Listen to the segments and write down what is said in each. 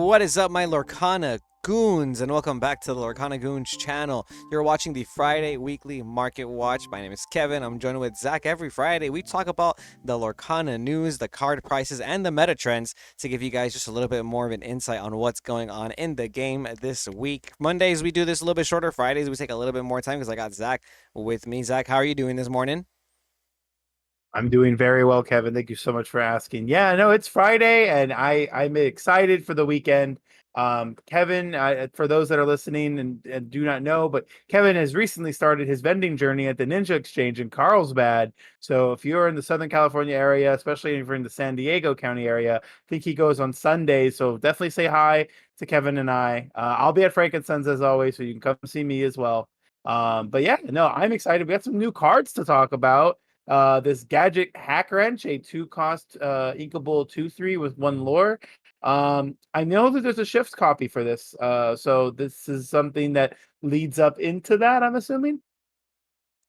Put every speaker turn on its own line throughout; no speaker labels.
What is up, my Lorcana Goons, and welcome back to the Lorcana Goons channel. You're watching the Friday Weekly Market Watch. My name is Kevin. I'm joined with Zach every Friday. We talk about the Lorcana news, the card prices, and the meta trends to give you guys just a little bit more of an insight on what's going on in the game this week. Mondays, we do this a little bit shorter. Fridays, we take a little bit more time because I got Zach with me. Zach, how are you doing this morning?
I'm doing very well, Kevin. Thank you so much for asking. Yeah, no, it's Friday, and I'm excited for the weekend. Kevin, for those that are listening and do not know, but Kevin has recently started his vending journey at the Ninja Exchange in Carlsbad. So if you're in the Southern California area, especially if you're in the San Diego County area, I think he goes on Sundays. So definitely say hi to Kevin and I. I'll be at Frank and Sons as always, so you can come see me as well. But yeah, no, I'm excited. We got some new cards to talk about. This gadget hack wrench, a two-cost inkable 2/3 with one lore. I know that there's a shift copy for this, so this is something that leads up into that, I'm assuming.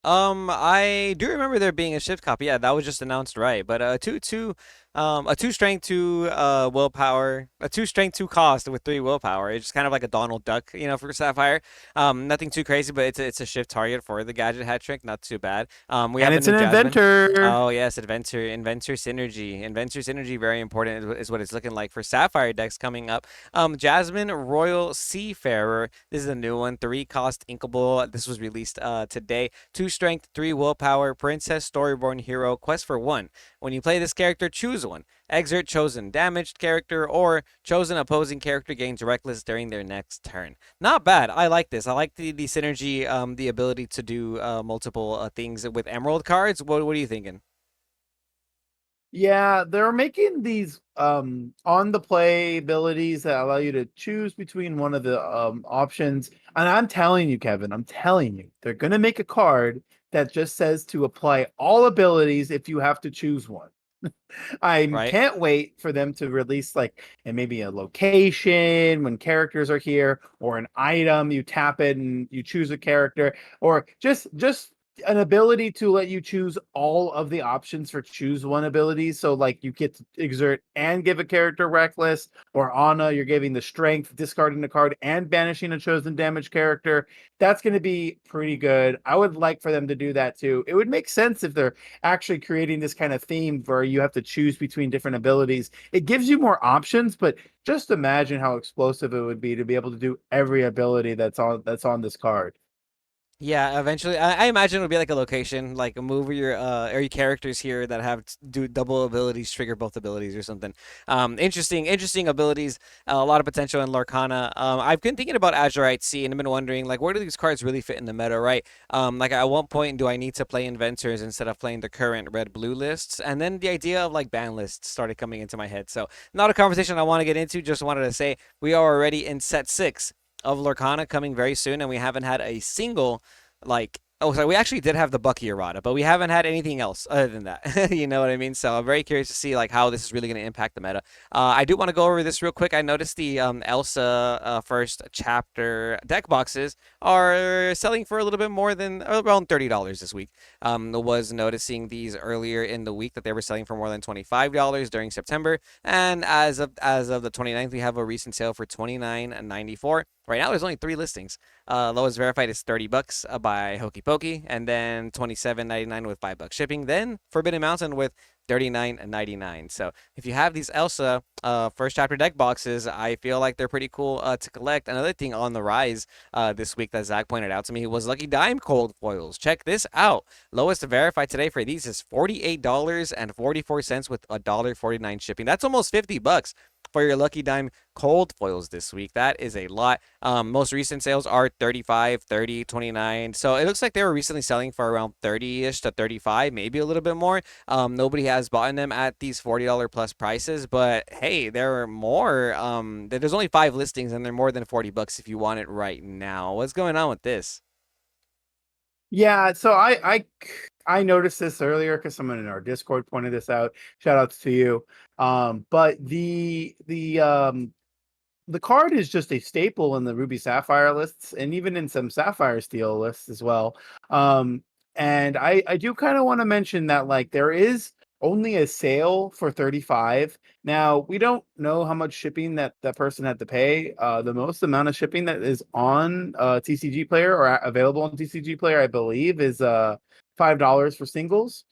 I do remember there being a shift copy. Yeah, that was just announced, right? But a two strength, two willpower, a two strength, two cost with three willpower. It's just kind of like a Donald Duck, for Sapphire. Nothing too crazy, but it's a shift target for the gadget hat trick. Not too bad. We
And
have a
it's
new
an
Jasmine.
inventor.
Oh yes, inventor synergy, very important is what it's looking like for Sapphire decks coming up. Jasmine Royal Seafarer. This is a new one, three cost inkable. This was released today. Two strength, three willpower, princess, storyborn hero, quest for one. When you play this character, choose one. Exert chosen damaged character or chosen opposing character gains reckless during their next turn. Not bad. I like this. I like the synergy, the ability to do multiple things with emerald cards. What are you thinking?
Yeah, they're making these on the play abilities that allow you to choose between one of the options. And I'm telling you, Kevin, I'm telling you, they're gonna make a card that just says to apply all abilities if you have to choose one. I
Right?
can't wait for them to release like and maybe a location when characters are here or an item you tap it and you choose a character or just an ability to let you choose all of the options for choose one ability. So like you get to exert and give a character reckless or Anna, you're giving the strength, discarding the card and banishing a chosen damage character. That's going to be pretty good. I would like for them to do that too. It would make sense if they're actually creating this kind of theme where you have to choose between different abilities. It gives you more options, but just imagine how explosive it would be to be able to do every ability that's on this card.
Yeah, eventually, I imagine it'll be like a location, like a move where your characters here that have do double abilities trigger both abilities or something. Interesting abilities. A lot of potential in Lorcana. I've been thinking about Azurite Sea and I've been wondering like where do these cards really fit in the meta, right? Like at what point do I need to play Inventors instead of playing the current red blue lists? And then the idea of like ban lists started coming into my head. So not a conversation I want to get into. Just wanted to say we are already in set six of Lorcana coming very soon, and we haven't had a single like. Oh, sorry. We actually did have the Bucky errata, but we haven't had anything else other than that. You know what I mean? So I'm very curious to see like how this is really going to impact the meta. I do want to go over this real quick. I noticed the Elsa first chapter deck boxes are selling for a little bit more than around $30 this week. Was noticing these earlier in the week that they were selling for more than $25 during September, and as of the 29th, we have a recent sale for $29.94. Right now, there's only three listings. Lowest verified is $30 by Hokey Pokey, and then $27.99 with $5 shipping. Then Forbidden Mountain with $39.99. So if you have these Elsa first chapter deck boxes, I feel like they're pretty cool to collect. Another thing on the rise this week that Zach pointed out to me was Lucky Dime cold foils. Check this out. Lowest verified today for these is $48.44 with $1.49 shipping. That's almost $50 for your Lucky Dime cold foils this week. That is a lot. Most recent sales are 35, 30, 29. So it looks like they were recently selling for around 30-ish to 35, maybe a little bit more. Nobody has bought them at these $40 plus prices, but hey, there are more. There's only five listings and they're more than $40 if you want it right now. What's going on with this?
Yeah, so I noticed this earlier because someone in our Discord pointed this out. Shout outs to you. But the card is just a staple in the Ruby Sapphire lists and even in some Sapphire Steel lists as well. And I do kind of want to mention that like there is only a sale for 35. Now, we don't know how much shipping that person had to pay. The most amount of shipping that is on TCG Player or available on TCG Player, I believe, is $5 for singles.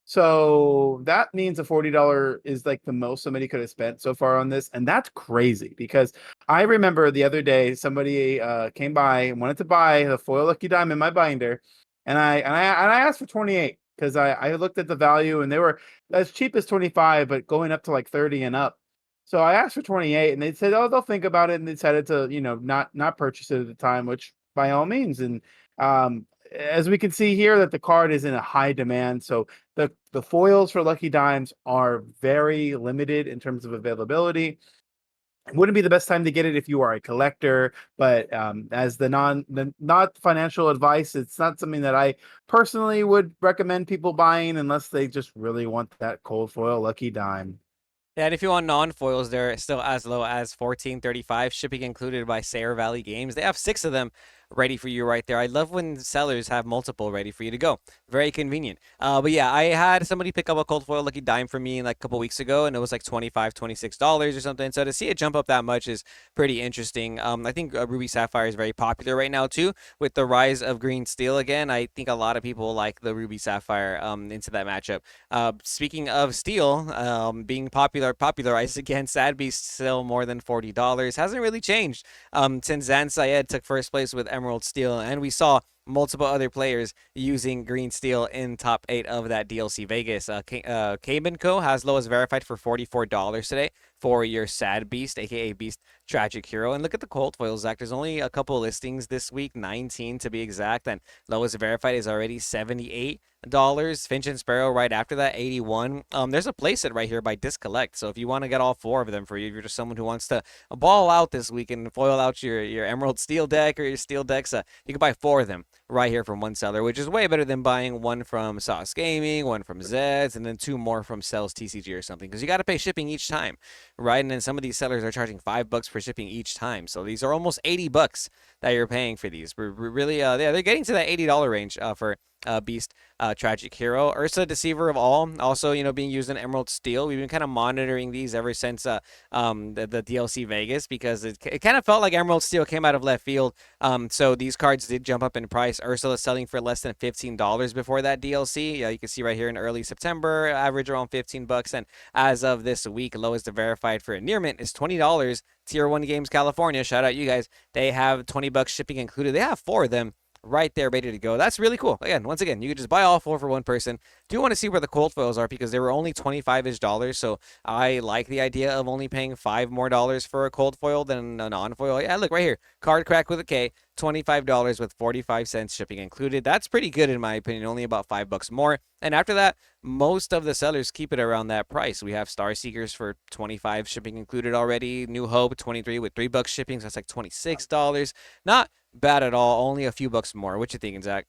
So that means a $40 is like the most somebody could have spent so far on this. And that's crazy because I remember the other day somebody came by and wanted to buy the foil lucky dime in my binder. And I asked for 28 because I looked at the value and they were as cheap as 25, but going up to like 30 and up. So I asked for 28 and they said, oh, they'll think about it, and they decided to, not purchase it at the time, which by all means. And as we can see here that the card is in a high demand. So the foils for Lucky Dimes are very limited in terms of availability. It wouldn't be the best time to get it if you are a collector, but as the not financial advice, it's not something that I personally would recommend people buying unless they just really want that cold foil Lucky Dime.
Yeah, and if you want non-foils, they're still as low as 14.35, shipping included by Sayre Valley Games. They have six of them ready for you right there. I love when sellers have multiple ready for you to go. Very convenient. But yeah, I had somebody pick up a cold foil lucky dime for me like a couple weeks ago, and it was like $26 or something. So to see it jump up that much is pretty interesting. I think Ruby Sapphire is very popular right now too, with the rise of green steel again. I think a lot of people like the Ruby Sapphire into that matchup. Speaking of steel, being popularized again, Sad Beast still more than $40. Hasn't really changed since Zan Syed took first place with Emerald Steel, and we saw multiple other players using green steel in top 8 of that DLC Vegas. Cayman Co. has lowest verified for $44 today for your Sad Beast, aka Beast Tragic Hero. And look at the cold foils, Zach. There's only a couple listings this week, 19 to be exact, and lowest verified is already $78. Finch and Sparrow right after that, 81. There's a playset right here by Discollect. So if you want to get all four of them for you, if you're just someone who wants to ball out this week and foil out your Emerald Steel deck or your Steel decks, you can buy four of them right here from one seller, which is way better than buying one from Sauce Gaming, one from Zeds, and then two more from Cells TCG or something, because you got to pay shipping each time, right? And then some of these sellers are charging $5 for shipping each time, so these are almost $80 that you're paying for these. We're really, yeah, they're getting to that $80 range for Beast Tragic Hero. Ursa, Deceiver of All, also, being used in Emerald Steel. We've been kind of monitoring these ever since the DLC Vegas, because it kind of felt like Emerald Steel came out of left field. So these cards did jump up in price. Ursa is selling for less than $15 before that DLC. You can see right here in early September, average around $15. And as of this week, lowest verified for a near mint is $20. Tier 1 Games California, shout out you guys. They have $20 shipping included. They have four of them right there ready to go. That's really cool. Once again, you could just buy all four for one person. Do want to see where the cold foils are, because they were only 25-ish dollars. So I like the idea of only paying $5 more for a cold foil than a non-foil. Yeah, look right here. Card Crack with a K, $25 with 45 cents shipping included. That's pretty good in my opinion, only about $5 more. And after that, most of the sellers keep it around that price. We have Star Seekers for 25 shipping included already. New Hope 23 with $3 shipping, so that's like $26. Not bad at all. Only a few bucks more. What you thinking, Zach?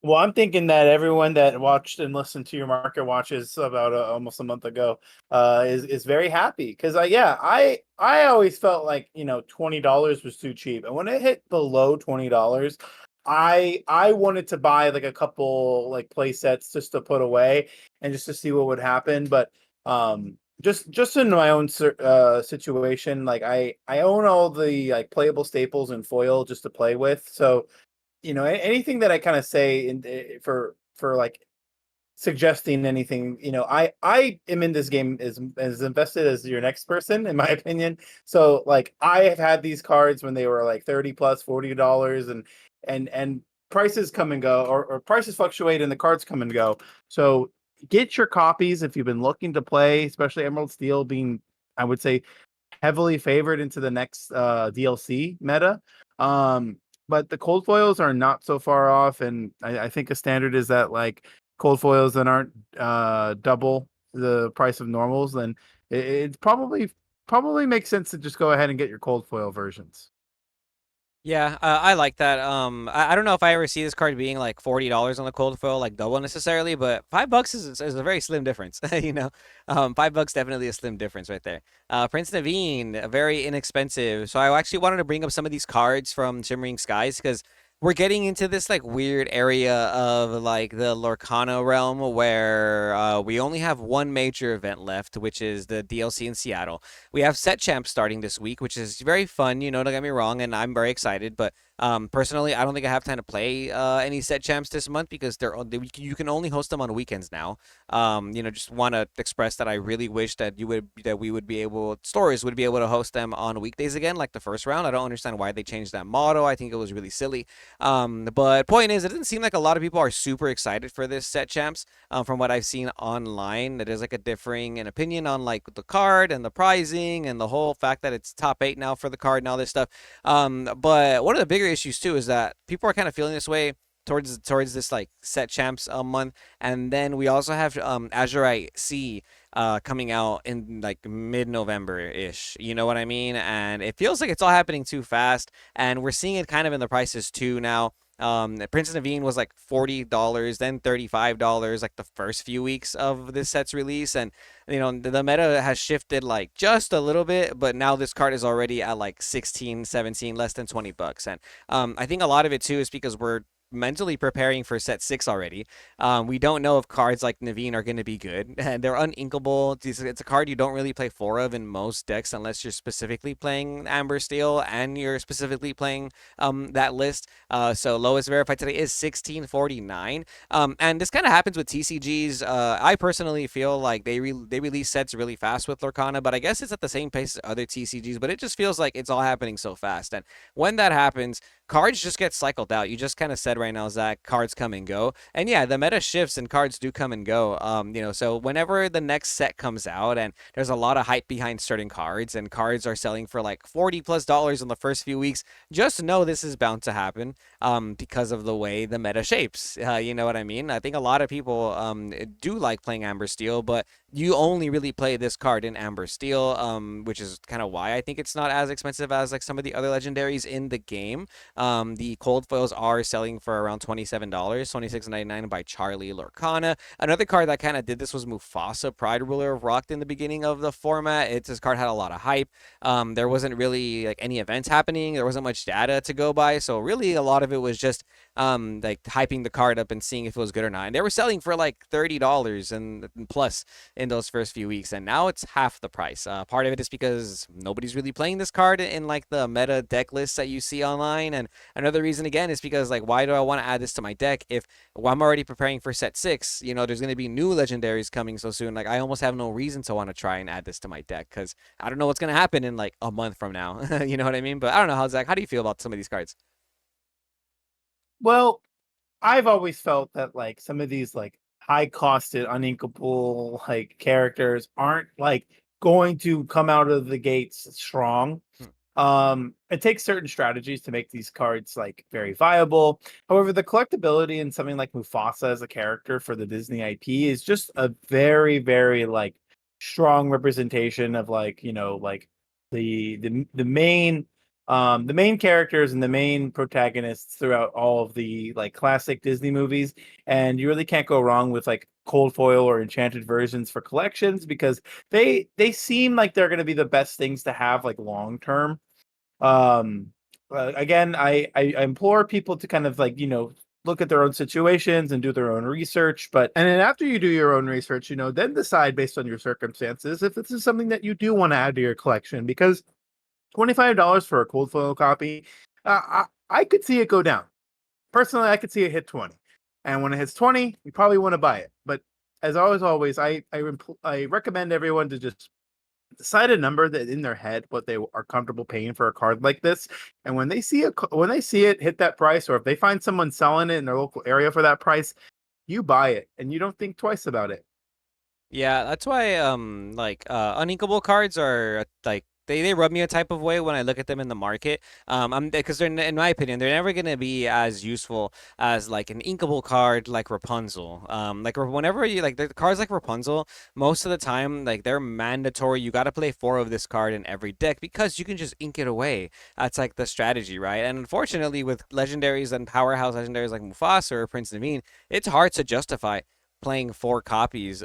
Well, I'm thinking that everyone that watched and listened to your market watches about almost a month ago is very happy, because I always felt like $20 was too cheap, and when it hit below $20, I wanted to buy like a couple like play sets just to put away and just to see what would happen. But just in my own situation, like I own all the like playable staples and foil just to play with, so anything that I kind of say for like suggesting anything, I am in this game as invested as your next person, in my opinion. So like I have had these cards when they were like 30 plus $40, and prices come and go, or prices fluctuate and the cards come and go. So get your copies if you've been looking to play, especially Emerald Steel being, I would say, heavily favored into the next DLC meta. But the cold foils are not so far off, and I think a standard is that like cold foils that aren't double the price of normals, then it probably makes sense to just go ahead and get your cold foil versions.
Yeah, I like that. I don't know if I ever see this card being like $40 on the cold foil, like double necessarily, but $5 is a very slim difference. $5 definitely a slim difference right there. Prince Naveen, very inexpensive. So I actually wanted to bring up some of these cards from Shimmering Skies, because we're getting into this like weird area of like the Lorcana realm where we only have one major event left, which is the DLC in Seattle. We have set champs starting this week, which is very fun. Don't get me wrong, and I'm very excited. But personally, I don't think I have time to play any set champs this month because you can only host them on weekends now. Just want to express that I really wish that we would be able stores would be able to host them on weekdays again, like the first round. I don't understand why they changed that model. I think it was really silly. But point is, it doesn't seem like a lot of people are super excited for this set champs. From what I've seen online, there's like a differing in opinion on like the card and the pricing and the whole fact that it's top 8 now for the card and all this stuff. But one of the bigger issues too is that people are kind of feeling this way towards this like set champs month, and then we also have Azurite C coming out in like mid-November ish. You know what I mean? And it feels like it's all happening too fast, and we're seeing it kind of in the prices too now. Princess Naveen was like $40, then $35 like the first few weeks of this set's release, and the meta has shifted like just a little bit, but now this card is already at like 16, 17, less than $20, and I think a lot of it too is because we're mentally preparing for set 6 already. We don't know if cards like Naveen are going to be good, and they're uninkable. It's a card you don't really play 4 of in most decks unless you're specifically playing Amber Steel and you're specifically playing that list. So lowest verified today is 1649. And this kind of happens with TCGs. I personally feel like they release sets really fast with Lorcana, but I guess it's at the same pace as other TCGs, but it just feels like it's all happening so fast. And when that happens, cards just get cycled out. You just kind of said right now, Zach, cards come and go. And yeah, the meta shifts and cards do come and go. So whenever the next set comes out and there's a lot of hype behind certain cards and cards are selling for like $40+ in the first few weeks, just know this is bound to happen because of the way the meta shapes. You know what I mean? I think a lot of people do like playing Amber Steel, but you only really play this card in Amber Steel, which is kind of why I think it's not as expensive as like some of the other legendaries in the game. The cold foils are selling for around $27, $26.99 by Charlie Lorcana. Another card that kind of did this was Mufasa, Pride Ruler of Rocked in the beginning of the format. This card had a lot of hype. There wasn't really like any events happening. There wasn't much data to go by. So really a lot of it was just like hyping the card up and seeing if it was good or not. And they were selling for like $30 and plus in those first few weeks, and now it's half the price. Part of it is because nobody's really playing this card in like the meta deck lists that you see online, and another reason again is because like why do I want to add this to my deck if I'm already preparing for set 6? There's going to be new legendaries coming so soon. Like I almost have no reason to want to try and add this to my deck because I don't know what's going to happen in like a month from now. You know what I mean? But I don't know, how do you feel about some of these cards?
Well, I've always felt that like some of these like high costed uninkable like characters aren't like going to come out of the gates strong.
Hmm.
It takes certain strategies to make these cards like very viable. However, the collectability in something like Mufasa as a character for the Disney IP is just a very, very like strong representation of like, like the main characters and the main protagonists throughout all of the like classic Disney movies. And you really can't go wrong with like cold foil or enchanted versions for collections because they seem like they're going to be the best things to have like long term. Again, I implore people to kind of like look at their own situations and do their own research. But and then after you do your own research, then decide based on your circumstances if this is something that you do want to add to your collection. Because $25 for a cold foil copy, I could see it go down. Personally, I could see it hit 20, and when it hits 20, you probably want to buy it. But as always, I recommend everyone to just decide a number that in their head what they are comfortable paying for a card like this. And when they see it hit that price, or if they find someone selling it in their local area for that price, you buy it and you don't think twice about it.
Yeah, that's why uninkable cards are like they rub me a type of way when I look at them in the market. Because they're in my opinion they're never gonna be as useful as like an inkable card like Rapunzel. Like whenever you like the cards like Rapunzel, most of the time like they're mandatory. You got to play 4 of this card in every deck because you can just ink it away. That's like the strategy, right? And unfortunately, with legendaries and powerhouse legendaries like Mufasa or Prince Naveen, it's hard to justify playing four copies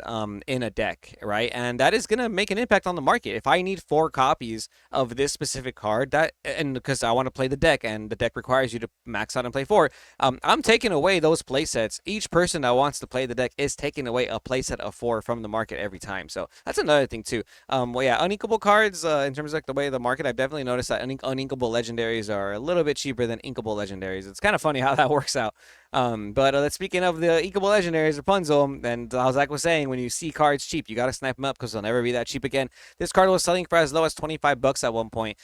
in a deck, right? And that is gonna make an impact on the market. If I need four copies of this specific card, that and because I want to play the deck, and the deck requires you to max out and play four, I'm taking away those play sets. Each person that wants to play the deck is taking away a play set of four from the market every time. So that's another thing too. Well, yeah, uninkable cards. In terms of like the way of the market, I've definitely noticed that uninkable legendaries are a little bit cheaper than inkable legendaries. It's kind of funny how that works out. But speaking of the inkable legendaries, Rapunzel, and as Zach was saying, when you see cards cheap, you gotta snipe them up because they'll never be that cheap again. This card was selling for as low as $25 at one point.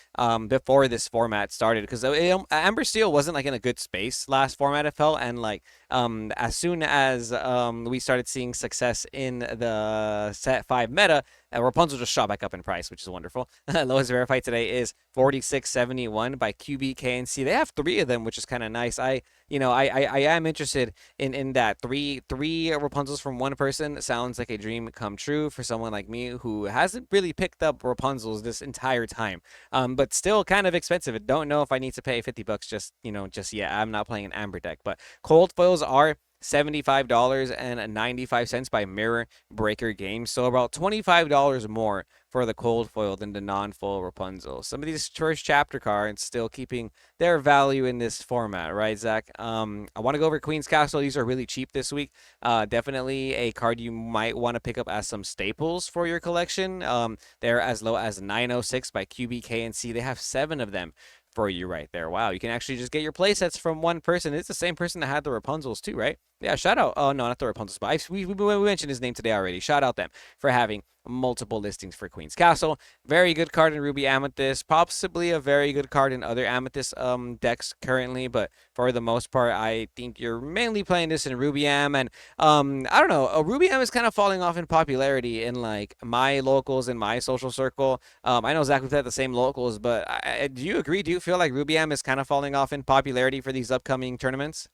Before this format started, because Amber Steel wasn't like in a good space last format it felt, and like as soon as we started seeing success in the set 5 meta, Rapunzel just shot back up in price, which is wonderful. Lowest verified today is 4671 by QBKNC. They have three of them, which is kind of nice. I am interested in that. Three Rapunzels from one person sounds like a dream come true for someone like me who hasn't really picked up Rapunzels this entire time. But still kind of expensive. I don't know if I need to pay $50 just yet. I'm not playing an Amber deck, but cold foils are $75.95 by Mirror Breaker Games. So about $25 more for the cold foil than the non-foil Rapunzel. Some of these first chapter cards still keeping their value in this format, right, Zach? I want to go over Queen's Castle. These are really cheap this week. Definitely a card you might want to pick up as some staples for your collection. They're as low as 906 by QBKNC. They have 7 of them for you right there. Wow, you can actually just get your playsets from one person. It's the same person that had the Rapunzels too, right? Yeah, shout out. Oh, no, not the Rapunzels, but we mentioned his name today already. Shout out them for having multiple listings for Queen's Castle. Very good card in Ruby Amethyst. Possibly a very good card in other Amethyst decks currently, but for the most part, I think you're mainly playing this in Ruby Am. And I don't know, Ruby Am is kind of falling off in popularity in like my locals in my social circle. I know Zach, we've had the same locals, but do you agree? Do you feel like Ruby Am is kind of falling off in popularity for these upcoming tournaments?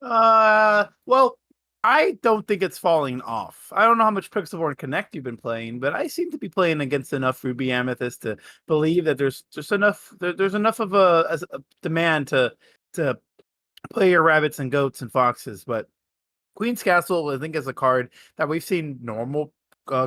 Well, I don't think it's falling off. I don't know how much Pixelborn Connect you've been playing, but I seem to be playing against enough Ruby Amethyst to believe that there's just enough. There's enough of a demand to play your rabbits and goats and foxes. But Queen's Castle, I think, is a card that we've seen normal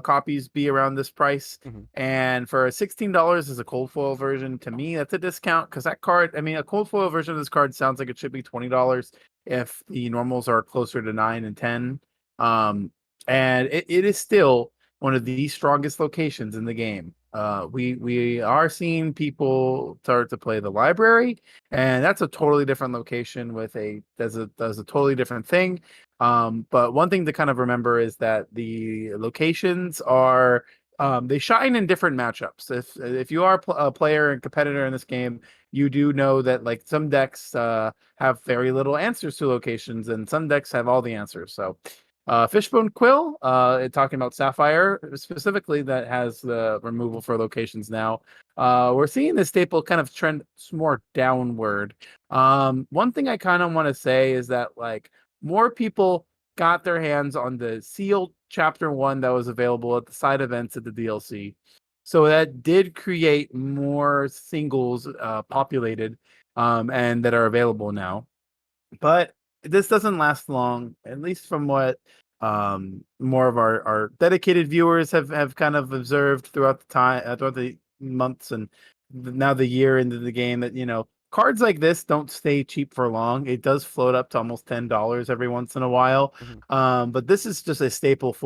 copies be around this price.
Mm-hmm.
And for $16 as a cold foil version, to me, that's a discount because that card, I mean, a cold foil version of this card sounds like it should be $20 if the normals are closer to 9 and 10. And it is still one of the strongest locations in the game. We are seeing people start to play the library, and that's a totally different location with does a totally different thing. But one thing to kind of remember is that the locations are they shine in different matchups. If you are a player and competitor in this game, you do know that like some decks have very little answers to locations, and some decks have all the answers. So Fishbone Quill, talking about Sapphire specifically, that has the removal for locations now. We're seeing this staple kind of trend more downward. One thing I kind of want to say is that like more people got their hands on the sealed chapter 1 that was available at the side events at the DLC. So that did create more singles populated and that are available now. But this doesn't last long, at least from what more of our dedicated viewers have kind of observed throughout the time, throughout the months and now the year into the game, that cards like this don't stay cheap for long. It does float up to almost $10 every once in a while.
Mm-hmm.
But this is just a staple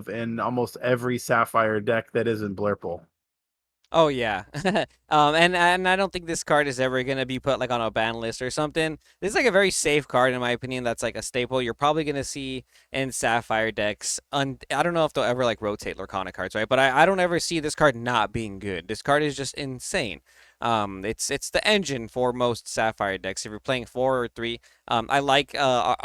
in almost every Sapphire deck that isn't Blurple.
Oh yeah, and I don't think this card is ever gonna be put like on a ban list or something. This is like a very safe card in my opinion. That's like a staple you're probably gonna see in Sapphire decks. I don't know if they'll ever like rotate Lorcana cards, right? But I don't ever see this card not being good. This card is just insane. It's the engine for most Sapphire decks. If you're playing 4 or 3, I like our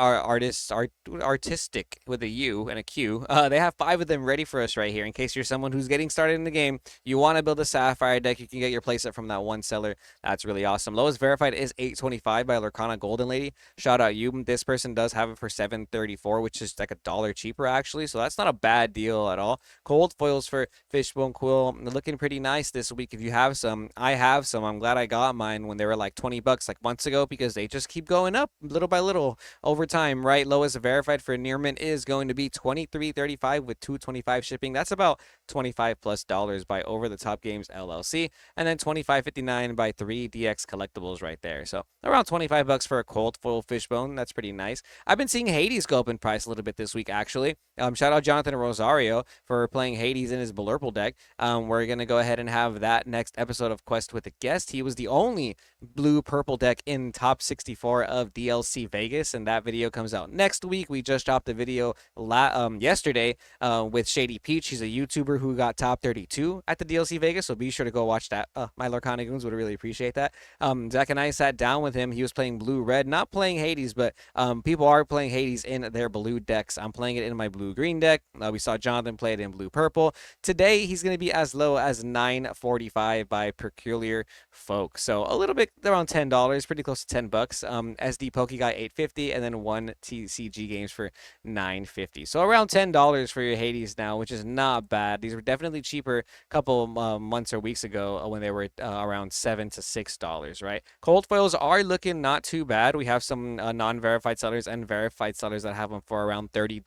artistic with a U and a Q. They have 5 of them ready for us right here. In case you're someone who's getting started in the game, you want to build a Sapphire deck, you can get your playset from that one seller. That's really awesome. Lowest verified is 825 by Lorcana Golden Lady. Shout out you. This person does have it for 734, which is like $1 cheaper actually. So that's not a bad deal at all. Cold foils for Fishbone Quill looking pretty nice this week. If you have some, I have some. I'm glad I got mine when they were like $20 like months ago because they just keep going up little by little over time, right? Lowest verified for near mint is going to be 23.35 with 225 shipping. That's about 25 plus dollars by Over the Top Games LLC, and then 25.59 by 3DX Collectibles right there. So around 25 bucks for a cold full fishbone. That's pretty nice. I've been seeing Hades go up in price a little bit this week, actually. Shout out Jonathan Rosario for playing Hades in his Blurple deck. We're going to go ahead and have that next episode of Quest with a Guest. He was the only blue purple deck in top 64 of DLC Vegas, and that video comes out next week. We just dropped the video yesterday with Shady Peach. He's a YouTuber who got top 32 at the DLC Vegas, so be sure to go watch that. My Lorcana Goons would really appreciate that. Zach and I sat down with him. He was playing blue red, not playing Hades, but people are playing Hades in their blue decks. I'm playing it in my blue green deck. We saw Jonathan play it in blue purple. Today he's going to be as low as 9.45 by Peculiar Folk. So a little bit around $10, pretty close to 10 bucks. SD Pokey got 8.50, and then one TCG Games for 9.50. So around $10 for your Hades now, which is not bad. These were definitely cheaper a couple months or weeks ago when they were around $7 to $6, right? Cold foils are looking not too bad. We have some non-verified sellers and verified sellers that have them for around $30.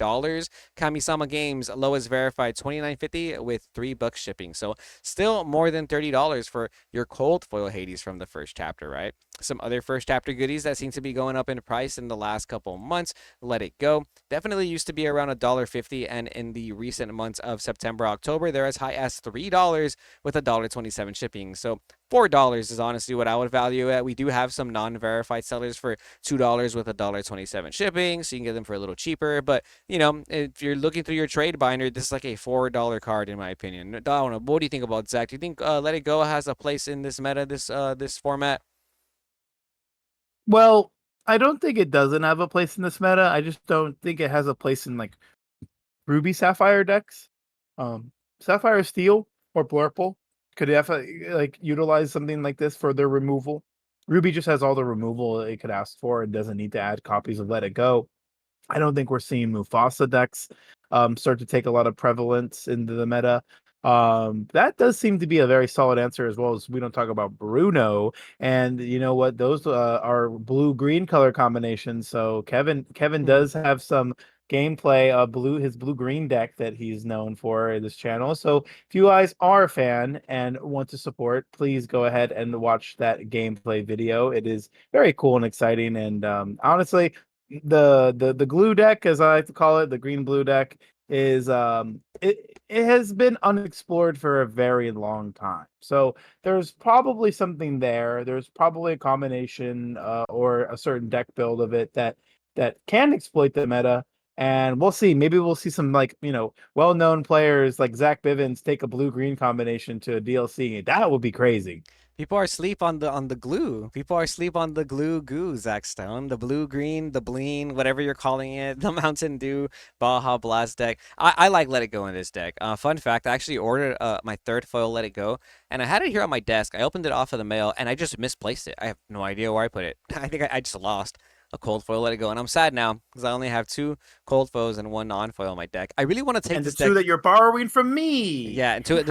Kamisama Games, lowest verified $29.50 with $3 shipping. So still more than $30 for your cold foil Hades from the first chapter, right? Some other first chapter goodies that seem to be going up in price in the last couple months. Let It Go definitely used to be around $1.50, and in the recent months of September, October, they're as high as $3 with $1.27 shipping. So $4 is honestly what I would value it. We do have some non-verified sellers for $2 with $1.27 shipping, so you can get them for a little cheaper. But if you're looking through your trade binder, this is like a $4 card in my opinion. I don't know. What do you think about Zach? Do you think Let It Go has a place in this meta, this format?
Well, I don't think it doesn't have a place in this meta. I just don't think it has a place in like Ruby Sapphire decks. Sapphire Steel or Blurple could definitely like utilize something like this for their removal. Ruby just has all the removal it could ask for and doesn't need to add copies of Let It Go. I don't think we're seeing Mufasa decks start to take a lot of prevalence into the meta. That does seem to be a very solid answer, as well as we don't talk about Bruno. And you know what? Those are blue-green color combinations. So Kevin does have some gameplay of his blue-green deck that he's known for in this channel. So if you guys are a fan and want to support, please go ahead and watch that gameplay video. It is very cool and exciting. And honestly, the glue deck, as I like to call it, the green blue deck, is it has been unexplored for a very long time. So there's probably something there. There's probably a combination or a certain deck build of it that can exploit the meta. And we'll see. Maybe we'll see some well-known players like Zach Bivens take a blue-green combination to a DLC. That would be crazy.
People are asleep on the glue. People are asleep on the glue goo, Zach Stone. The blue green, the bleen, whatever you're calling it, the Mountain Dew, Baja Blast deck. I like Let It Go in this deck. Fun fact, I actually ordered my third foil Let It Go, and I had it here on my desk. I opened it off of the mail, and I just misplaced it. I have no idea where I put it. I think I just lost a cold foil Let It Go, and I'm sad now because I only have two cold foils and one non-foil in my deck. I really want to take
And the
this deck.
two that you're borrowing from me.
Yeah, and two of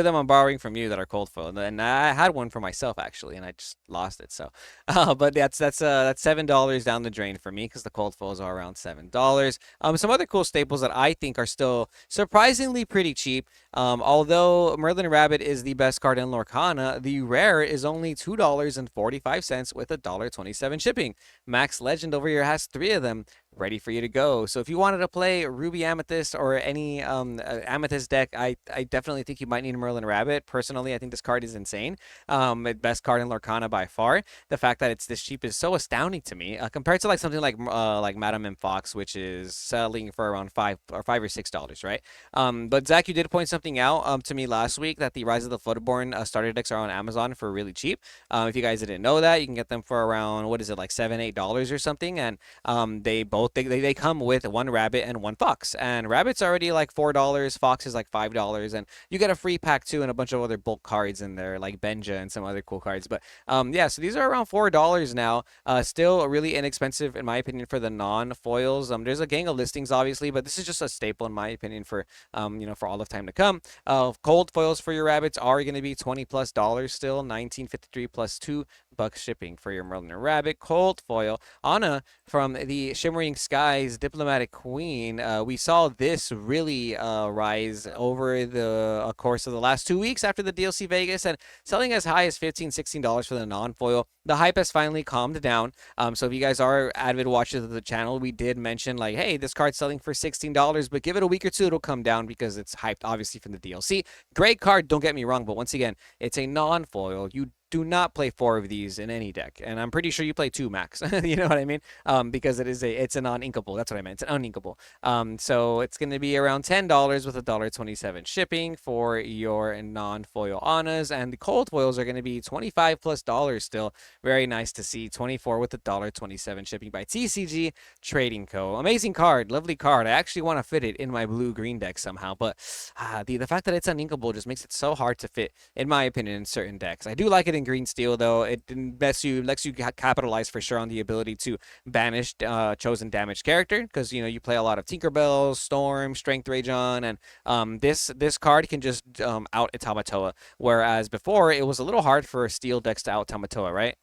them I'm borrowing from you that are cold foil, and I had one for myself actually, and I just lost it. So, but that's $7 down the drain for me because the cold foils are around $7. Some other cool staples that I think are still surprisingly pretty cheap. Although Merlin Rabbit is the best card in Lorcana, the rare is only $2.45 with $1.27 shipping. Max Legend over here has three of them ready for you to go. So if you wanted to play Ruby Amethyst or any Amethyst deck, I definitely think you might need Merlin Rabbit. Personally, I think this card is insane. Best card in Lorcana by far. The fact that it's this cheap is so astounding to me compared to like something like Madam M Fox, which is selling for around $5 or $6, right? But Zach, you did point something out to me last week that the Rise of the Floodborn starter decks are on Amazon for really cheap. If you guys didn't know that, you can get them for around, what is it, like $7, $8 or something, and they both both they come with one rabbit and one fox, and rabbit's already like $4, fox is like $5, and you get a free pack too and a bunch of other bulk cards in there like Benja and some other cool cards. But yeah, so these are around $4 now. Still really inexpensive in my opinion for the non-foils. There's a gang of listings obviously, but this is just a staple in my opinion for for all of time to come. Cold foils for your rabbits are going to be $20+ still, 19.53 plus $2 shipping for your Merlin Rabbit. Cold foil Anna from the Shimmering Skies Diplomatic Queen. We saw this really rise over the course of the last 2 weeks after the DLC Vegas, and selling as high as $15-16 for the non-foil. The hype has finally calmed down. So if you guys are avid watchers of the channel, we did mention like, hey, this card's selling for $16, but give it a week or two, it'll come down because it's hyped obviously from the DLC. Great card, don't get me wrong, but once again, it's a non-foil. You do not play 4 of these in any deck, and I'm pretty sure you play 2 max. You know what I mean? Because it's a non-inkable. That's what I meant. It's an uninkable. So it's going to be around $10 with $1.27 shipping for your non-foil Annas, and the cold foils are going to be $25+ still. Very nice to see. 24 with $1.27 shipping by TCG Trading Co. Amazing card, lovely card. I actually want to fit it in my blue-green deck somehow, but the fact that it's uninkable just makes it so hard to fit, in my opinion, in certain decks. I do like it in green steel though. It lets you capitalize for sure on the ability to banish chosen damaged character, because you play a lot of Tinkerbell, Storm, Strength Rajon, and this card can just out Tamatoa, whereas before it was a little hard for steel decks to out Tamatoa, right?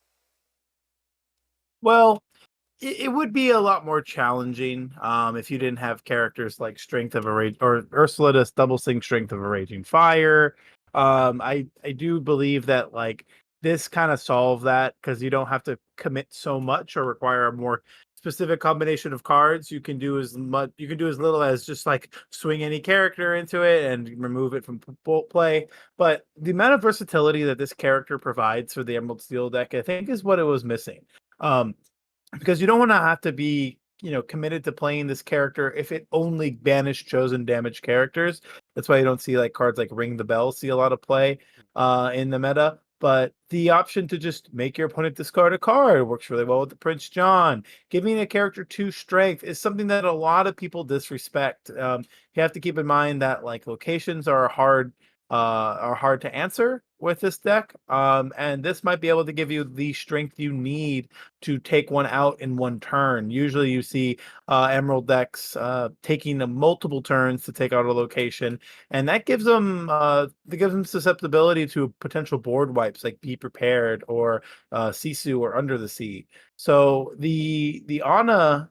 Well, it would be a lot more challenging if you didn't have characters like Strength of a Rage or Ursula does double sync Strength of a Raging Fire. I do believe that like this kind of solve that, because you don't have to commit so much or require a more specific combination of cards. You can do as little as just like swing any character into it and remove it from play. But the amount of versatility that this character provides for the Emerald Steel deck, I think, is what it was missing. Because you don't want to have to be committed to playing this character if it only banished chosen damaged characters. That's why you don't see like cards like Ring the Bell see a lot of play in the meta. But the option to just make your opponent discard a card works really well with the Prince John. Giving a character 2 strength is something that a lot of people disrespect. You have to keep in mind that like locations are hard to answer with this deck, and this might be able to give you the strength you need to take one out in one turn. Usually you see Emerald decks taking multiple turns to take out a location, and that gives them susceptibility to potential board wipes like Be Prepared or Sisu or Under the Sea. So the Ana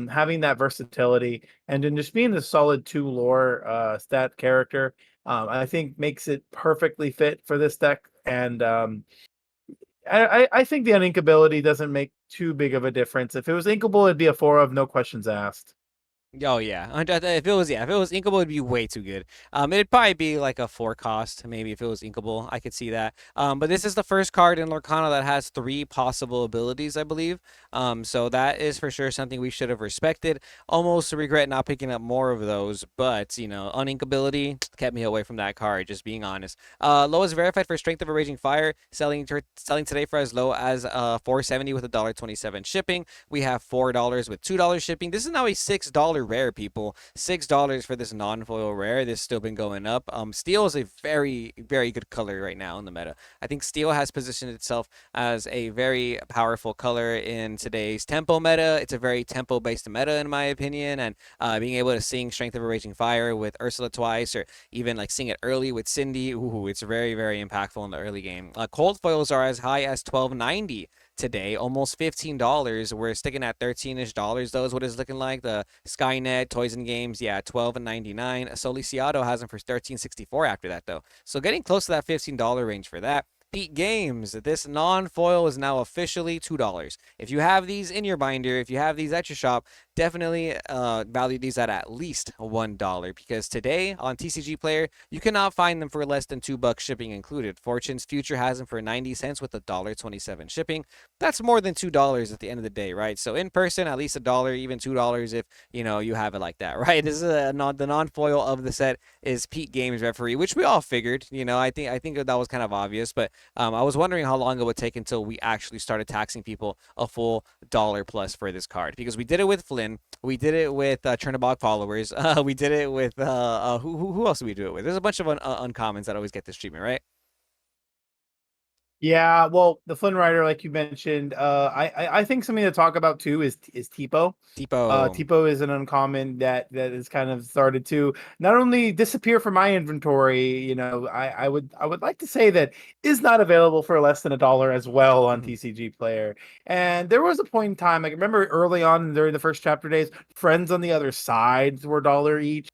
having that versatility and then just being a solid 2 lore stat character, I think makes it perfectly fit for this deck. And I think the uninkability doesn't make too big of a difference. If it was inkable, it'd be a 4 of no questions asked.
Oh yeah, if it was inkable, it'd be way too good. It'd probably be like a 4 cost, maybe if it was inkable. I could see that. But this is the first card in Lorcana that has 3 possible abilities, I believe. So that is for sure something we should have respected. Almost regret not picking up more of those, but uninkability kept me away from that card. Just being honest. Lowest verified for Strength of a Raging Fire, selling today for as low as $4.70 with $1.27 shipping. We have $4 with $2 shipping. This is now a $6 rare, people. $6 for this non-foil rare. This still been going up. Steel is a very, very good color right now in the meta. I think steel has positioned itself as a very powerful color in today's tempo meta. It's a very tempo-based meta in my opinion, and being able to sing Strength of a Raging Fire with Ursula twice, or even like sing it early with Cindy, ooh, it's very, very impactful in the early game. Cold foils are as high as $12.90 today, almost $15. We're sticking at $13-ish though, is what it's looking like. The Skynet, Toys and Games, yeah, $12.99. Soliciado has them for $13.64 after that though. So getting close to that $15 range for that. Peak Games, this non-foil is now officially $2. If you have these in your binder, if you have these at your shop, definitely value these at least $1, because today on TCG Player, you cannot find them for less than $2 shipping included. Fortune's Future has them for 90 cents with $1.27 shipping. That's more than $2 at the end of the day, right? So in person, at least $1, even $2 if you have it like that, right? This is the non-foil of the set is Peak Games Referee, which we all figured. I think that was kind of obvious, but I was wondering how long it would take until we actually started taxing people a full $1+ for this card, because we did it with Flynn. Goblin. We did it with Chernobog followers. We did it with who else did we do it with? There's a bunch of uncommons that always get this treatment, right?
Yeah, well, the Flynn Rider, like you mentioned, I think something to talk about too is Tipo.
Tipo.
Tipo is an uncommon that has kind of started to not only disappear from my inventory. I would like to say that is not available for less than $1 as well on
Mhm.
TCG Player. And there was a point in time, I remember early on during the first chapter days, friends on the other sides were $1 each.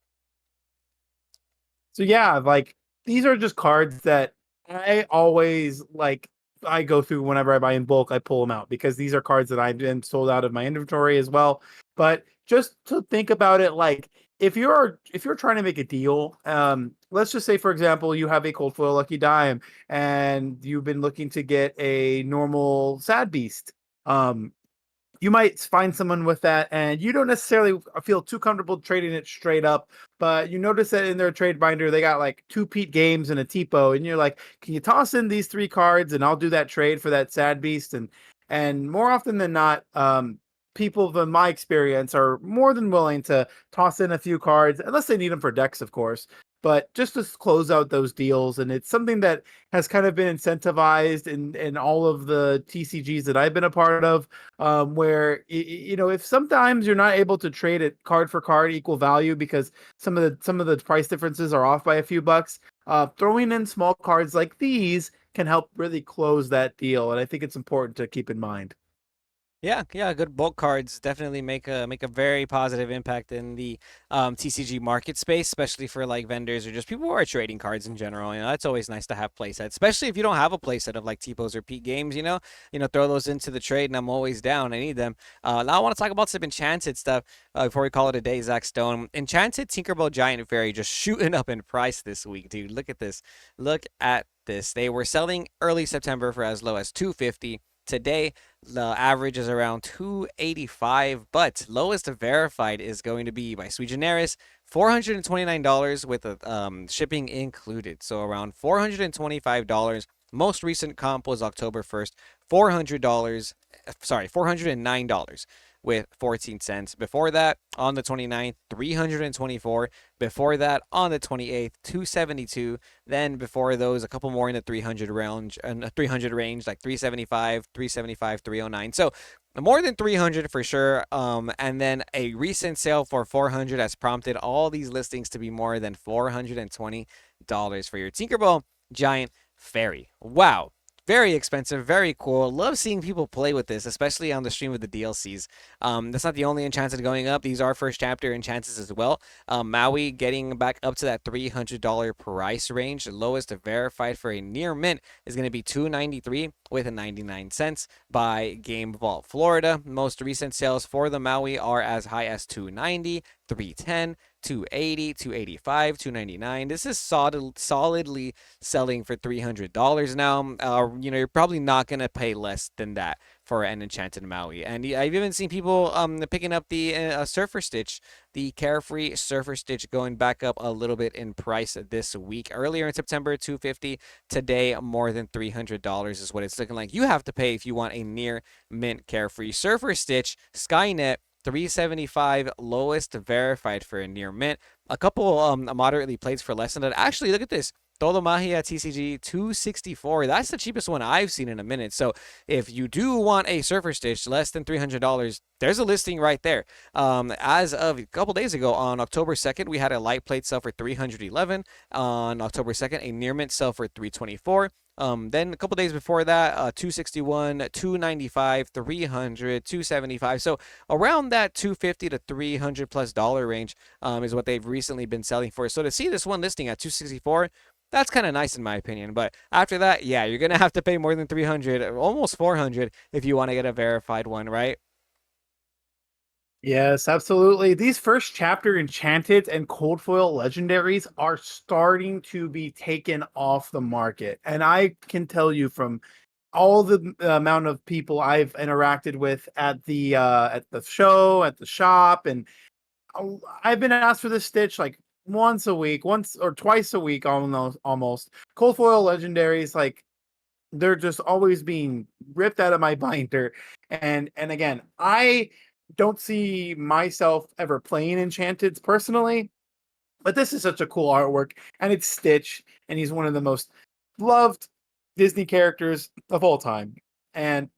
So yeah, like these are just cards that I always like. I go through whenever I buy in bulk. I pull them out because these are cards that I've been sold out of my inventory as well. But just to think about it, like if you're trying to make a deal, let's just say for example you have a cold foil lucky dime and you've been looking to get a normal sad beast. Um, you might find someone with that and you don't necessarily feel too comfortable trading it straight up, but you notice that in their trade binder they got like two Pete games and a Tipo, and you're like, can you toss in these three cards and I'll do that trade for that sad beast? And more often than not, people in my experience are more than willing to toss in a few cards unless they need them for decks, of course, but just to close out those deals. And it's something that has kind of been incentivized in all of the TCGs that I've been a part of, where if sometimes you're not able to trade it card for card equal value because some of the price differences are off by a few bucks, throwing in small cards like these can help really close that deal, and I think it's important to keep in mind.
Yeah, yeah, good bulk cards definitely make a very positive impact in the TCG market space, especially for like vendors or just people who are trading cards in general. That's always nice to have playsets, especially if you don't have a playset of like T-pos or Pete games. Throw those into the trade, and I'm always down. I need them. Now I want to talk about some Enchanted stuff before we call it a day. Zach Stone, Enchanted Tinkerbell Giant Fairy just shooting up in price this week, dude. Look at this. Look at this. They were selling early September for as low as 250. Today, the average is around 285, but lowest verified is going to be by Sui Generis, $429 with shipping included. So around $425. Most recent comp was October 1st, $400, sorry, $409 with 14 cents. Before that, on the 29th, 324. Before that, on the 28th, 272. Then before those, a couple more in the 300 range, and 300 range, like 375, 375, 309. So more than 300 for sure. And then a recent sale for 400 has prompted all these listings to be more than $420 for your Tinkerbell Giant Fairy. Wow. Very expensive, very cool. Love seeing people play with this, especially on the stream with the DLCs. That's not the only Enchanted going up. These are first chapter Enchanteds as well. Maui getting back up to that $300 price range. The lowest verified for a near mint is going to be $293 with 99 cents by Game Vault Florida. Most recent sales for the Maui are as high as $290, $310, 280, 285, 299. This is solidly selling for $300 now. You're probably not gonna pay less than that for an Enchanted Maui. And I've even seen people picking up the Surfer Stitch, the Carefree Surfer Stitch, going back up a little bit in price this week. Earlier in September, 250. Today, more than $300 is what it's looking like. You have to pay if you want a near mint Carefree Surfer Stitch. Skynet, 375, lowest verified for a near mint. A couple moderately played for less than that. Actually, look at this. Todo Magia TCG 264. That's the cheapest one I've seen in a minute. So if you do want a Surfer Stitch less than $300, there's a listing right there. As of a couple days ago, on October 2nd, we had a light plate sell for 311. On October 2nd, a near mint sell for 324. Then a couple days before that, 261, 295, 300, 275. So around that 250 to 300 plus dollar range is what they've recently been selling for. So to see this one listing at 264, that's kind of nice in my opinion. But after that, yeah, you're gonna have to pay more than 300, almost 400 if you want to get a verified one, right?
Yes, absolutely. These first chapter Enchanted and Cold Foil legendaries are starting to be taken off the market. And I can tell you from all the amount of people I've interacted with at the show, at the shop, and I've been asked for this stitch like once a week, once or twice a week almost. Cold Foil legendaries, like they're just always being ripped out of my binder. And again, I don't see myself ever playing Enchanted personally, but this is such a cool artwork, and it's Stitch, and he's one of the most loved Disney characters of all time. And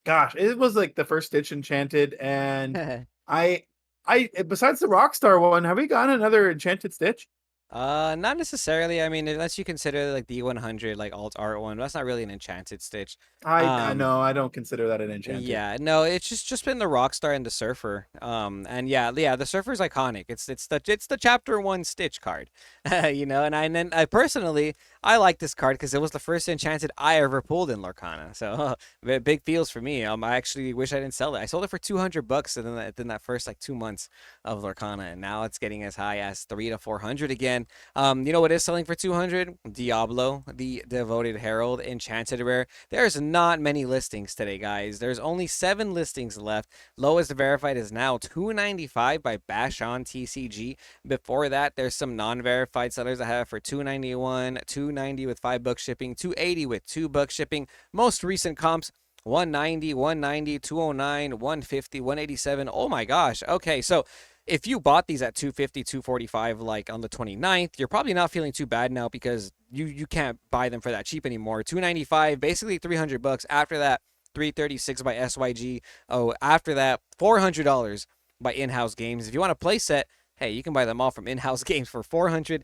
gosh, it was like the first Stitch Enchanted, and I, I besides the Rockstar one, have we gotten another Enchanted Stitch?
Not necessarily. I mean, unless you consider like the E100 like alt art one, that's not really an enchanted Stitch.
I
Um,
know I don't consider that an Enchanted.
Yeah, no, it's just been the Rockstar and the Surfer. And yeah, the Surfer's iconic. It's the chapter one Stitch card. And then I personally I like this card because it was the first enchanted I ever pulled in Lorcana. So big feels for me. I actually wish I didn't sell it. I sold it for $200 in that first like 2 months of Lorcana, and now it's getting as high as 300 to 400 again. You know what is selling for 200? Diablo, the Devoted Herald, enchanted rare. There's not many listings today, guys. There's only 7 listings left. Lowest verified is now 295 by Bash on TCG. Before that, there's some non-verified sellers I have for 291, 290 with $5 shipping, 280 with $2 shipping. Most recent comps 190, 190, 209, 150, 187. Oh my gosh. Okay, so if you bought these at 250, 245 like on the 29th, you're probably not feeling too bad now because you can't buy them for that cheap anymore. 295, basically $300. After that, 336 by SYG. Oh, after that, $400 by In-House Games. If you want a playset, hey, you can buy them all from In-House Games for $400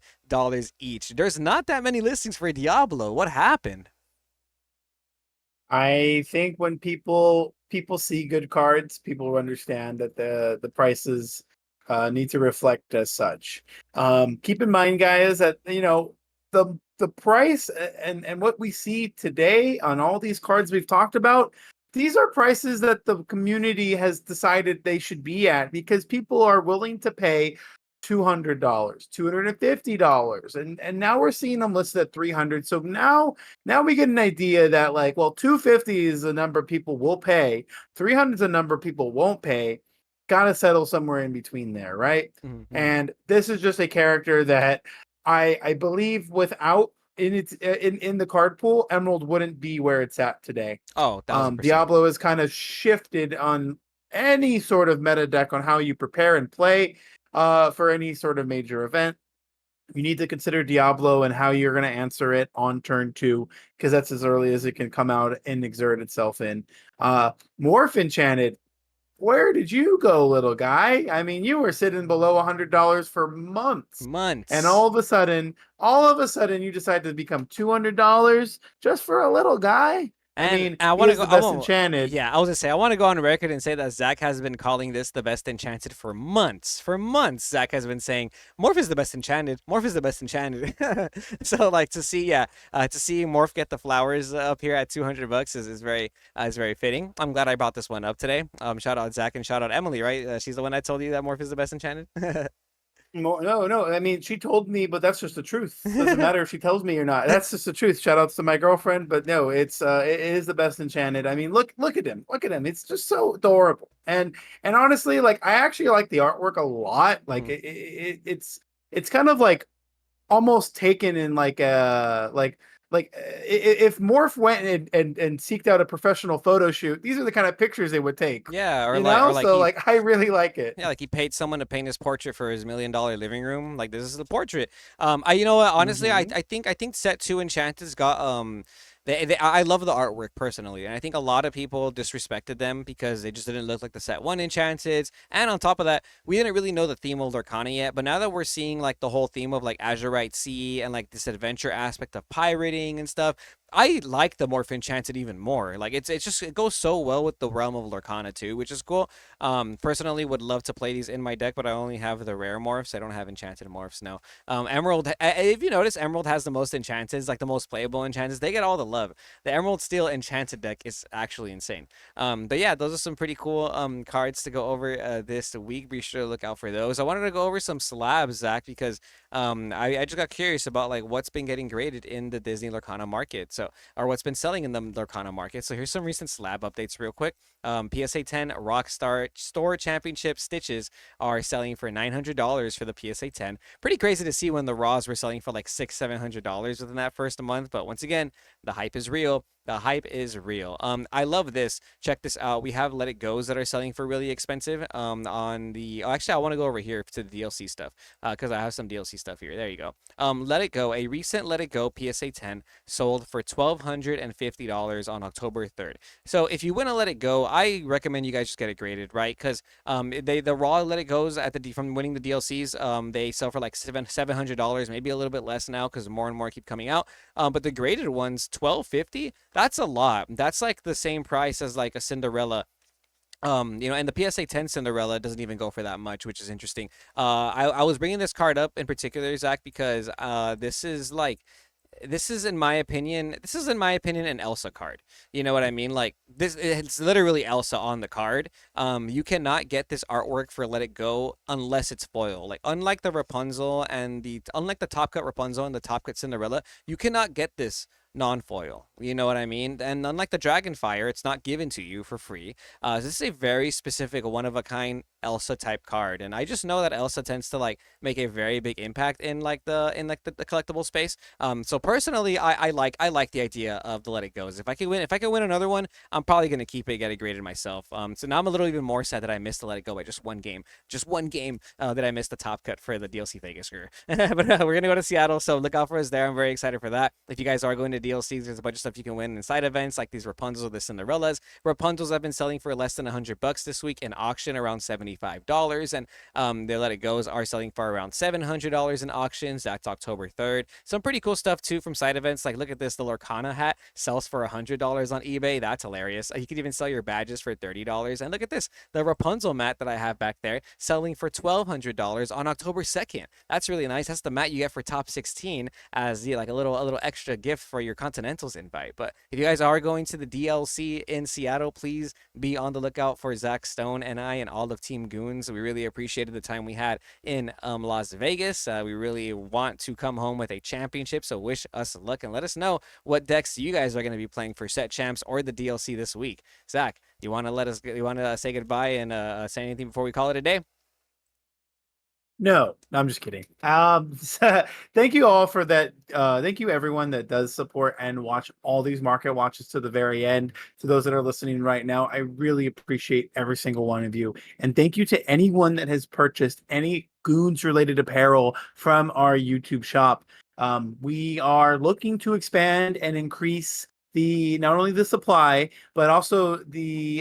each. There's not that many listings for Diablo. What happened?
I think when people see good cards, people understand that the prices need to reflect as such. Keep in mind, guys, that the price and what we see today on all these cards we've talked about, these are prices that the community has decided they should be at because people are willing to pay $200, $250, and now we're seeing them listed at 300. So now we get an idea that like, well, 250 is the number people will pay, 300 is a number people won't pay. Got to settle somewhere in between there, right?
Mm-hmm.
And this is just a character that I believe without in the card pool, Emerald wouldn't be where it's at today.
Oh, 1000%.
Diablo has kind of shifted on any sort of meta deck on how you prepare and play for any sort of major event. You need to consider Diablo and how you're going to answer it on turn 2, because that's as early as it can come out and exert itself in. Morph Enchanted, where did you go, little guy? I mean, you were sitting below $100 for months. And
Months.
all of a sudden, you decided to become $200 just for a little guy. I
And
mean,
I
he
want to
is
go.
the
I
best
want.
enchanted.
Yeah, I was gonna say I want to go on record and say that Zach has been calling this the best enchanted for months. For months, Zach has been saying Morph is the best enchanted. Morph is the best enchanted. So like to see Morph get the flowers up here at $200 is very fitting. I'm glad I brought this one up today. Shout out Zach and shout out Emily. Right, she's the one that told you that Morph is the best enchanted.
No, no. I mean, she told me, but that's just the truth. Doesn't matter if she tells me or not. That's just the truth. Shout outs to my girlfriend, but no, it is the best enchanted. I mean, look at him. Look at him. It's just so adorable. And honestly, like I actually like the artwork a lot. Like
Mhm.
it's kind of like almost taken in like a if Morph went and seeked out a professional photo shoot, these are the kind of pictures they would take.
Yeah,
You know?
or like
So
he
like I really like it.
Yeah, like he paid someone to paint his portrait for his $1 million living room. Like this is the portrait. I you know what? Honestly,
Hmm.
I think set two Enchanted's got I love the artwork personally, and I think a lot of people disrespected them because they just didn't look like the set one Enchanteds. And on top of that, we didn't really know the theme of Lorcana yet. But now that we're seeing like the whole theme of like Azurite Sea and like this adventure aspect of pirating and stuff, I like the Morph Enchanted even more. Like it's just it goes so well with the realm of Lorcana too, which is cool. Personally, would love to play these in my deck, but I only have the rare morphs. I don't have enchanted morphs now. Emerald, if you notice, Emerald has the most enchanteds, like the most playable enchanteds. They get all the love. The Emerald Steel enchanted deck is actually insane. But yeah, those are some pretty cool cards to go over this week. Be sure to look out for those. I wanted to go over some slabs, Zach, because I just got curious about like what's been getting graded in the Disney Lorcana market. So or what's been selling in the Lorcana market. So here's some recent slab updates real quick. PSA 10 Rockstar Store Championship Stitches are selling for $900 for the PSA 10. Pretty crazy to see when the Raws were selling for like $600, $700 within that first month. But once again, the hype is real. The hype is real. I love this. Check this out. We have Let It Go's that are selling for really expensive. On the actually, I want to go over here to the DLC stuff because I have some DLC stuff here. There you go. Let It Go, a recent Let It Go PSA 10 sold for $1,250 on October 3rd. So if you want to Let It Go, I recommend you guys just get it graded, right? Because the raw Let It Go's at the from winning the DLCs, they sell for like $700, maybe a little bit less now because more and more keep coming out. But the graded ones, 1250, that's a lot. That's like the same price as like a Cinderella. And the PSA 10 Cinderella doesn't even go for that much, which is interesting. I was bringing this card up in particular, Zach, because this is in my opinion an Elsa card. You know what I mean? Like this, it's literally Elsa on the card. You cannot get this artwork for Let It Go unless it's foil. Like unlike the Top Cut Rapunzel and the Top Cut Cinderella, you cannot get this non-foil. You know what I mean? And unlike the Dragonfire, it's not given to you for free. This is a very specific, one of a kind Elsa type card, and I just know that Elsa tends to like make a very big impact in the collectible space. So personally, I like the idea of the Let It Goes. If I could win another one, I'm probably gonna keep it, get it graded myself. So now I'm a little even more sad that I missed the Let It Go by just one game that I missed the top cut for the DLC Vegas. But we're gonna go to Seattle, so look out for us there. I'm very excited for that. If you guys are going to DLCs, there's a bunch of stuff you can win in side events like these Rapunzel, the Cinderellas. Rapunzels have been selling for less than $100 this week in auction, around $75, and the Let It Goes are selling for around $700 in auctions. That's October 3rd. Some pretty cool stuff too from side events. Like look at this, the Lorcana hat sells for $100 on eBay. That's hilarious. You could even sell your badges for $30. And look at this, the Rapunzel mat that I have back there selling for $1,200 on October 2nd. That's really nice. That's the mat you get for top 16 as like a little extra gift for your Continentals invite. But if you guys are going to the DLC in Seattle, please be on the lookout for Zach Stone and I and all of Team Goons. We really appreciated the time we had in Las Vegas. We really want to come home with a championship, so wish us luck and let us know what decks you guys are going to be playing for set champs or the DLC this week. Zach, you want to say goodbye and say anything before we call it a day?
No, I'm just kidding. Thank you all for that. Thank you everyone that does support and watch all these market watches to the very end. To those that are listening right now, I really appreciate every single one of you. And thank you to anyone that has purchased any Goons related apparel from our YouTube shop. We are looking to expand and increase the not only the supply but also the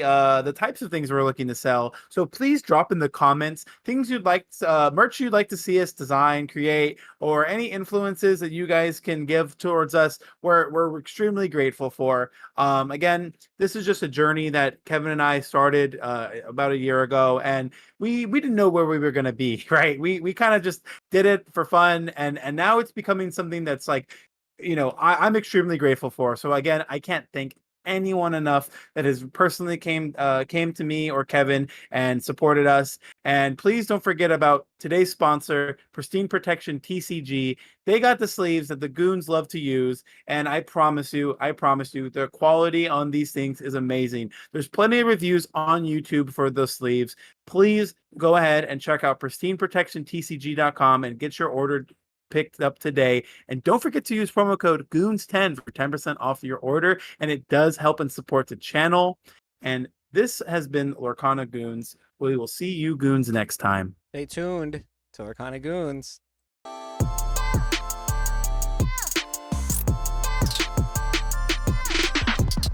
types of things we're looking to sell. So please drop in the comments things you'd like, merch you'd like to see us design, create, or any influences that you guys can give towards us. We're extremely grateful for. Again, this is just a journey that Kevin and I started about a year ago, and we didn't know where we were going to be, right? We kind of just did it for fun, and now it's becoming something that's like, I'm extremely grateful for. So again, I can't thank anyone enough that has personally came to me or Kevin and supported us. And please don't forget about today's sponsor, Pristine Protection TCG. They got the sleeves that the Goons love to use, and I promise you, the quality on these things is amazing. There's plenty of reviews on YouTube for the sleeves. Please go ahead and check out pristineprotectiontcg.com and get your order picked up today. And don't forget to use promo code Goons10 for 10% off your order. And it does help and support the channel. And this has been Lorcana Goons. We will see you Goons next time.
Stay tuned to Lorcana Goons.